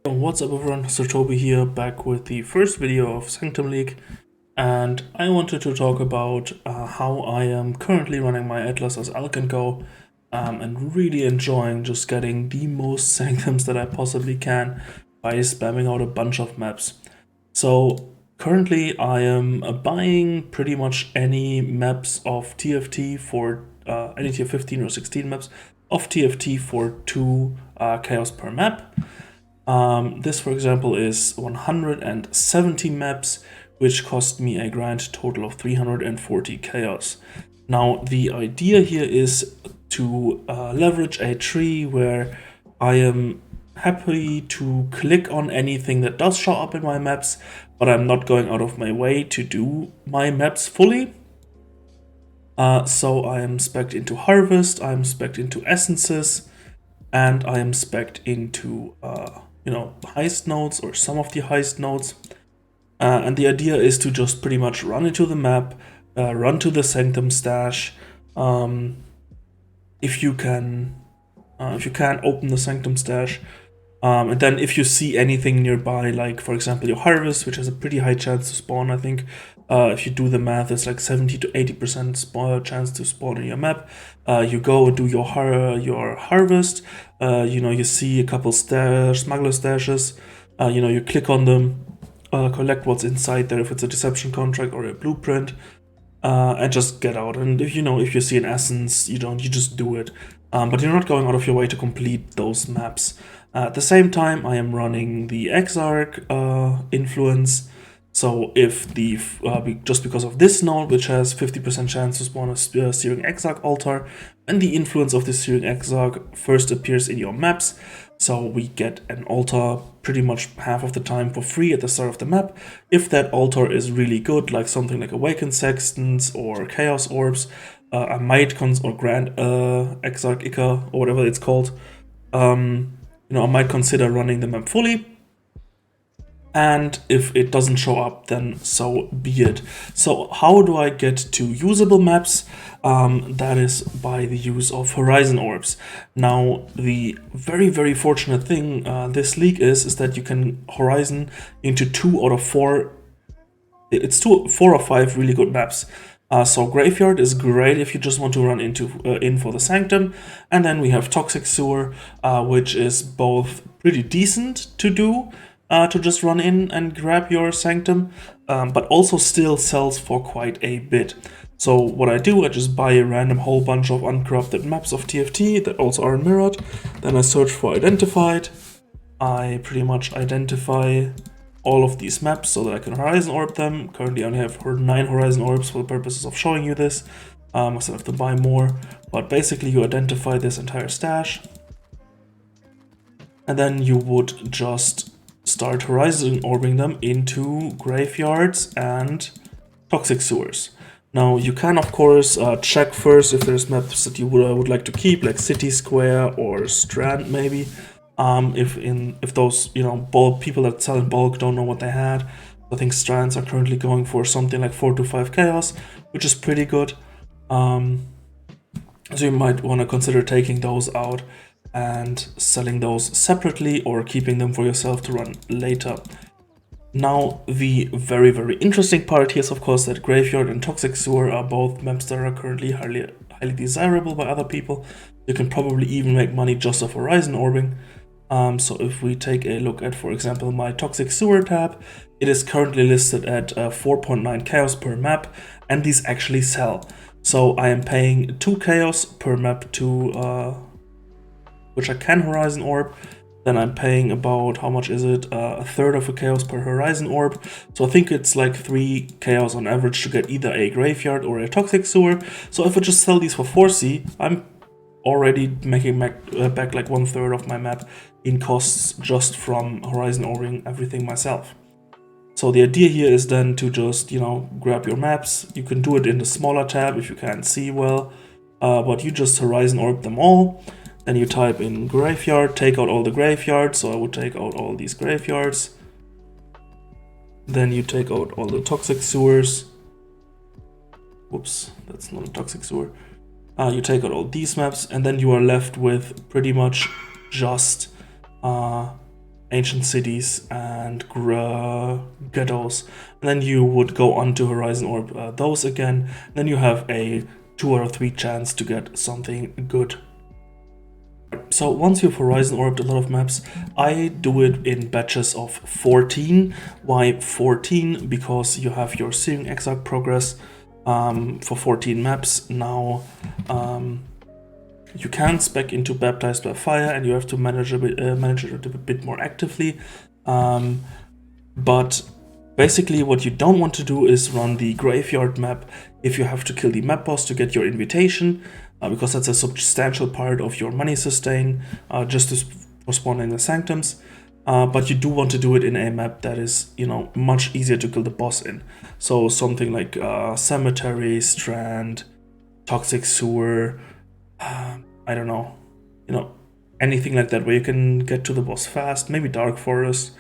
What's up everyone, so Toby here, back with the first video of Sanctum League, and I wanted to talk about how I am currently running my Atlas as Alkenco, and really enjoying just getting the most Sanctums that I possibly can by spamming out a bunch of maps. So currently I am buying pretty much any maps of TFT for any tier 15 or 16 maps of TFT for 2 chaos per map. This, for example, is 170 maps, which cost me a grand total of 340 chaos. Now, the idea here is to leverage a tree where I am happy to click on anything that does show up in my maps, but I'm not going out of my way to do my maps fully. So I am spec'd into Harvest, I'm spec'd into Essences, and I am spec'd into heist nodes, or some of the heist nodes. And the idea is to just pretty much run into the map, run to the Sanctum stash. If you can open the Sanctum stash. And then if you see anything nearby, like for example your Harvest, which has a pretty high chance to spawn, I think if you do the math, it's like 70 to 80% chance to spawn in your map. You go and do your Harvest, you see a couple smuggler stashes, you click on them, collect what's inside there if it's a deception contract or a blueprint, and just get out. And if you see an essence, you just do it. But you're not going out of your way to complete those maps. At the same time, I am running the exarch influence. So if just because of this node, which has 50% chance to spawn a Searing Exarch altar, and the influence of the Searing Exarch first appears in your maps, so we get an altar pretty much half of the time for free at the start of the map. If that altar is really good, like something like Awakened Sextants or Chaos Orbs, I might or Grand Exarch Ica, or whatever it's called, I might consider running the map fully. And if it doesn't show up, then so be it. So how do I get to usable maps? That is by the use of Horizon Orbs. Now, the very, very fortunate thing this league is that you can Horizon into 2 out of 4. It's 4 or 5 really good maps. So Graveyard is great if you just want to run in for the Sanctum. And then we have Toxic Sewer, which is both pretty decent to do, to just run in and grab your Sanctum, but also still sells for quite a bit. So what I do, I just buy a random whole bunch of uncorrupted maps of TFT that also are mirrored. Then I search for Identified. I pretty much identify all of these maps so that I can Horizon Orb them. Currently I only have 9 Horizon Orbs for the purposes of showing you this. I still have to buy more, but basically you identify this entire stash. And then you would just start Horizon Orbing them into graveyards and toxic sewers. Now you can of course check first if there's maps that you would like to keep, like City Square or Strand maybe. If those people that sell in bulk don't know what they had. I think Strands are currently going for something like 4 to 5 chaos, which is pretty good. So you might want to consider taking those out and selling those separately or keeping them for yourself to run later. Now, the very, very interesting part here is of course that Graveyard and Toxic Sewer are both maps that are currently highly desirable by other people. You can probably even make money just off Horizon Orbing. So if we take a look at, for example, my Toxic Sewer tab, it is currently listed at 4.9 chaos per map, and these actually sell. So I am paying 2 chaos per map to which I can Horizon Orb. Then I'm paying about, how much is it? A third of a chaos per Horizon Orb. So I think it's like 3 chaos on average to get either a Graveyard or a Toxic Sewer. So if I just sell these for 4C, I'm already making back like 1/3 of my map in costs just from Horizon Orbing everything myself. So the idea here is then to just, grab your maps. You can do it in the smaller tab if you can't see well, but you just Horizon Orb them all. Then you type in Graveyard, take out all the graveyards. So I would take out all these graveyards. Then you take out all the toxic sewers. Whoops, that's not a toxic sewer. You take out all these maps, and then you are left with pretty much just ancient cities and ghettos, and then you would go on to Horizon Orb those again. Then you have a 2 out of 3 chance to get something good. So once you've Horizon Orbed a lot of maps, I do it in batches of 14. Why 14? Because you have your Searing Exarch progress for 14 maps. Now you can spec into Baptized by Fire, and you have to manage it a bit more actively. But basically what you don't want to do is run the Graveyard map if you have to kill the map boss to get your invitation, because that's a substantial part of your money sustain, just for spawning the Sanctums. But you do want to do it in a map that is, you know, much easier to kill the boss in. So something like Cemetery, Strand, Toxic Sewer, I don't know, you know, anything like that where you can get to the boss fast. Maybe Dark Forest,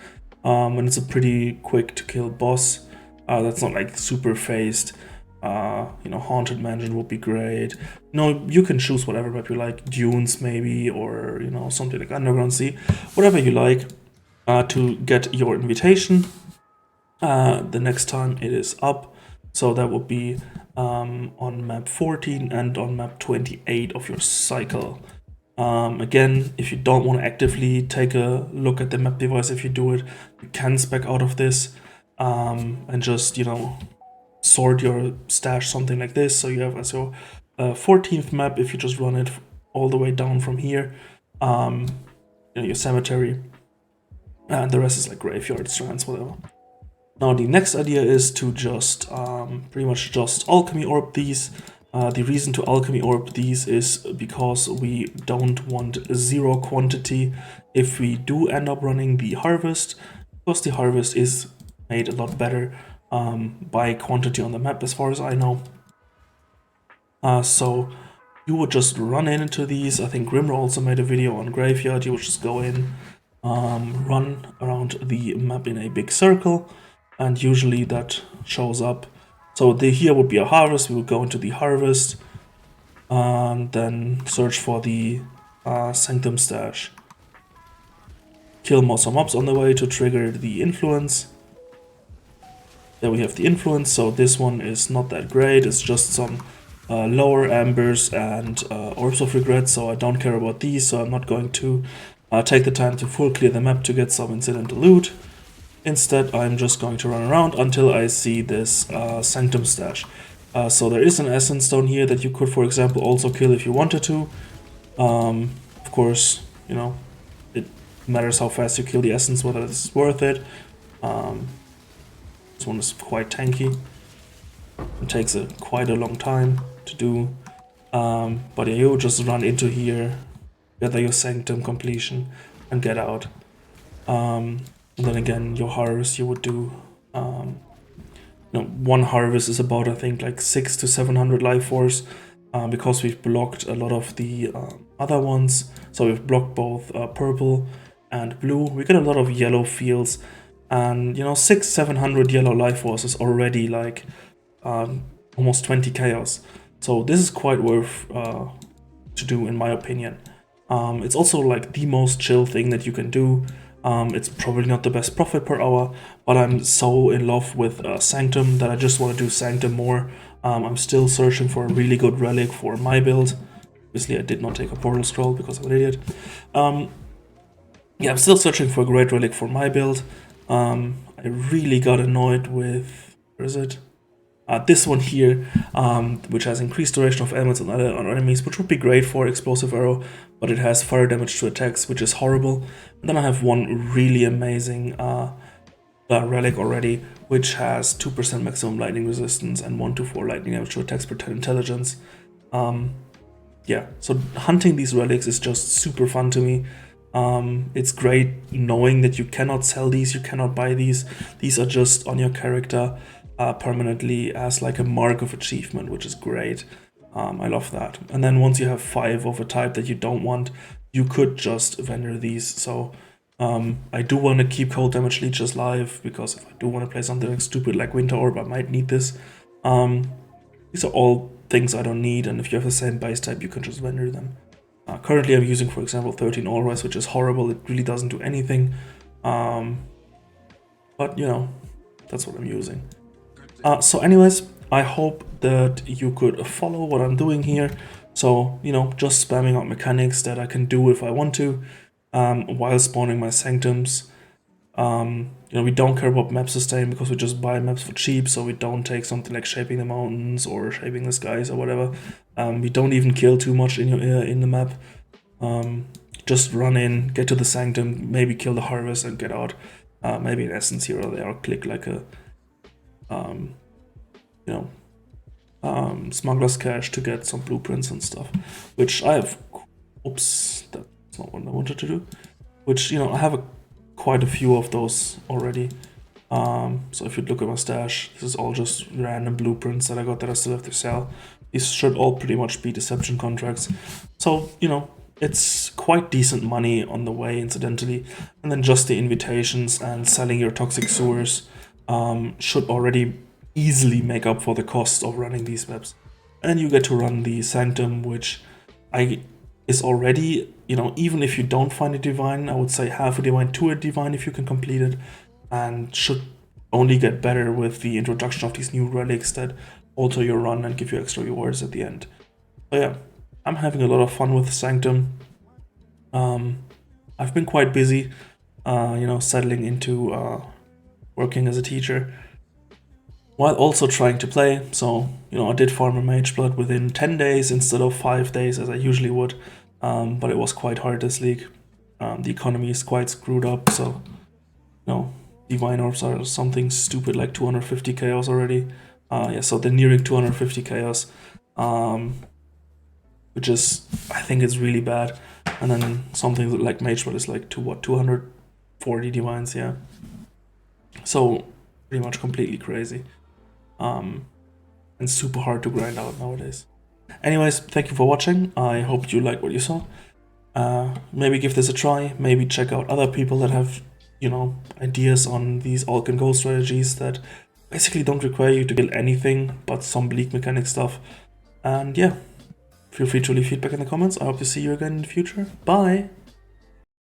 and it's a pretty quick to kill boss. That's not like super phased. You know, Haunted Mansion would be great. No, you can choose whatever map you like, Dunes maybe, or, you know, something like Underground Sea, whatever you like, to get your invitation the next time it is up. So that would be on map 14 and on map 28 of your cycle. Again, if you don't want to actively take a look at the map device, if you do it, you can spec out of this and just, you know, sort your stash something like this. So you have as your 14th map, if you just run it all the way down from here, you know, your cemetery, and the rest is like graveyard, strands, whatever. Now the next idea is to just pretty much just alchemy orb these. The reason to alchemy orb these is because we don't want 0 quantity if we do end up running the harvest, because the harvest is made a lot better by quantity on the map, as far as I know. So you would just run into these. I think Grimro also made a video on Graveyard. You would just go in, run around the map in a big circle, and usually that shows up. So here would be a harvest. We would go into the harvest, and then search for the Sanctum stash. Kill more some mobs on the way to trigger the influence. There we have the influence, so this one is not that great. It's just some lower ambers and orbs of regret, so I don't care about these, so I'm not going to take the time to full clear the map to get some incidental loot. Instead, I'm just going to run around until I see this Sanctum stash. So there is an Essence Stone here that you could, for example, also kill if you wanted to. Of course, you know, it matters how fast you kill the Essence, whether it's worth it. This one is quite tanky. It takes quite a long time to do. But yeah, you just run into here, gather your Sanctum completion, and get out. And then again, your harvest you would do. You know, one harvest is about, I think, like 600 to 700 life force, because we've blocked a lot of the other ones. So we've blocked both purple and blue. We get a lot of yellow fields, and you know, 600-700 yellow life force is already like almost 20 chaos. So this is quite worth to do, in my opinion. It's also like the most chill thing that you can do. It's probably not the best profit per hour, but I'm so in love with Sanctum that I just want to do Sanctum more. I'm still searching for a really good relic for my build. Obviously, I did not take a portal scroll because I'm an idiot. Yeah, I'm still searching for a great relic for my build. I really got annoyed with, where is it? This one here, which has increased duration of elements on other enemies, which would be great for Explosive Arrow, but it has fire damage to attacks, which is horrible. And then I have one really amazing relic already, which has 2% maximum lightning resistance and 1 to 4 lightning damage to attacks per 10 intelligence. Yeah, so hunting these relics is just super fun to me. It's great knowing that you cannot sell these, you cannot buy these. These are just on your character permanently as like a mark of achievement, which is great. I love that. And then once you have 5 of a type that you don't want, you could just vendor these. So I do want to keep cold damage leeches live, because if I do want to play something like stupid like Winter Orb, I might need this. These are all things I don't need, and if you have the same base type, you can just vendor them. Currently I'm using, for example, 13 All Rise, which is horrible. It really doesn't do anything. But you know, that's what I'm using. So anyways, I hope that you could follow what I'm doing here. So, you know, just spamming out mechanics that I can do if I want to, while spawning my sanctums. You know, we don't care about map sustain because we just buy maps for cheap, so we don't take something like shaping the mountains or shaping the skies or whatever. We don't even kill too much in the map. Just run in, get to the sanctum, maybe kill the harvest and get out. Maybe in essence here or there, or click like a you know, smuggler's cache to get some blueprints and stuff, which I have. Oops, that's not what I wanted to do. Which, you know, I have quite a few of those already. So if you look at my stash, this is all just random blueprints that I got that I still have to sell. These should all pretty much be deception contracts. So, you know, it's quite decent money on the way, incidentally. And then just the invitations and selling your toxic sewers should already easily make up for the cost of running these maps. And then you get to run the Sanctum, which is already, you know, even if you don't find a divine, I would say half a divine to a divine if you can complete it, and should only get better with the introduction of these new relics that alter your run and give you extra rewards at the end. So yeah, I'm having a lot of fun with Sanctum. I've been quite busy, you know, settling into working as a teacher, while also trying to play. So, you know, I did farm a mage blood within 10 days instead of 5 days as I usually would, but it was quite hard this league. The economy is quite screwed up, so, you know, divine orbs are something stupid like 250 chaos already. Yeah, so they're nearing 250 chaos, which is, I think it's really bad. And then something like mage blood is like 240 divines, yeah. So pretty much completely crazy. And super hard to grind out nowadays. Anyways, thank you for watching. I hope you liked what you saw. Maybe give this a try. Maybe check out other people that have, you know, ideas on these Alk and Go strategies that basically don't require you to kill anything but some bleak mechanic stuff. And yeah, feel free to leave feedback in the comments. I hope to see you again in the future. Bye!